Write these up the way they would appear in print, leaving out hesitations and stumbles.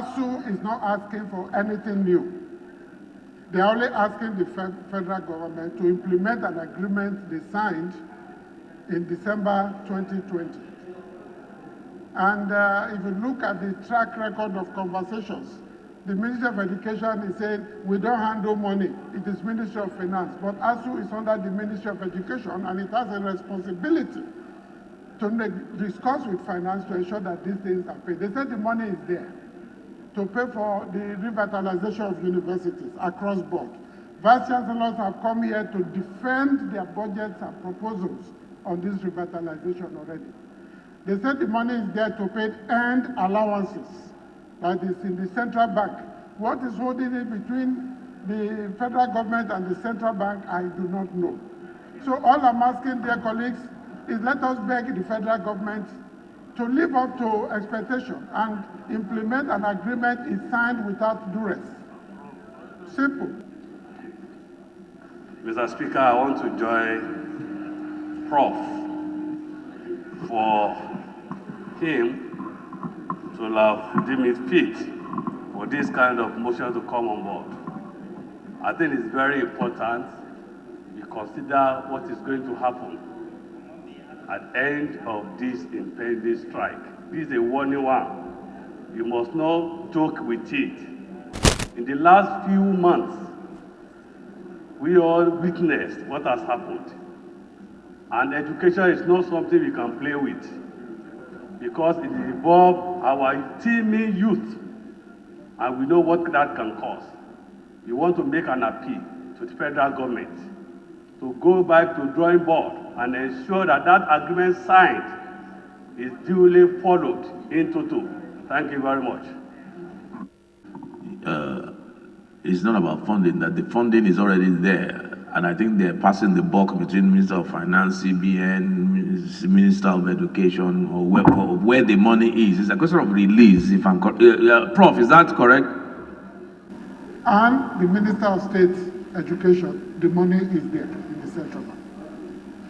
ASUU is not asking for anything new. They are only asking the federal government to implement an agreement they signed in December 2020. And if you look at the track record of conversations, the Ministry of Education is saying, we don't handle money, it is Ministry of Finance. But ASUU is under the Ministry of Education, and it has a responsibility to discuss with finance to ensure that these things are paid. They said the money is there to pay for the revitalization of universities across board. Vice Chancellors have come here to defend their budgets and proposals on this revitalization already. They said the money is there to pay earned allowances, that is in the central bank. What is holding it between the federal government and the central bank, I do not know. So all I'm asking, dear colleagues, is let us beg the federal government to live up to expectation and implement an agreement is signed without duress. Simple. Mr. Speaker, I want to join Prof for him to have deemed it fit for this kind of motion to come on board. I think it's very important we consider what is going to happen at the end of this impending strike. This is a warning one. You must not joke with it. In the last few months, we all witnessed what has happened. And education is not something we can play with, because it involves our teeming youth, and we know what that can cause. We want to make an appeal to the federal government to go back to drawing board and ensure that that agreement signed is duly followed in toto. Thank you very much. It's not about funding, that the funding is already there. And I think they're passing the buck between Minister of Finance, CBN, Minister of Education, or where the money is. It's a question of release, if I'm correct. Prof, is that correct? And the Minister of State Education, the money is there in the central bank.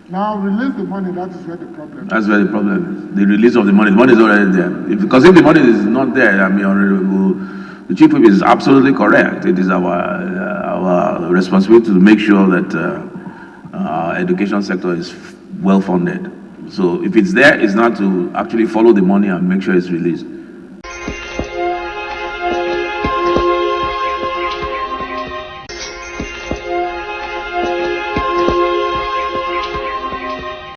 Now release the money, that is where the problem is. That's where the problem is. The release of the money is already there. Because if the money is not there, I mean, the Chief Whip is absolutely correct. It is our responsibility to make sure that our education sector is well funded. So if it's there, it's not to actually follow the money and make sure it's released.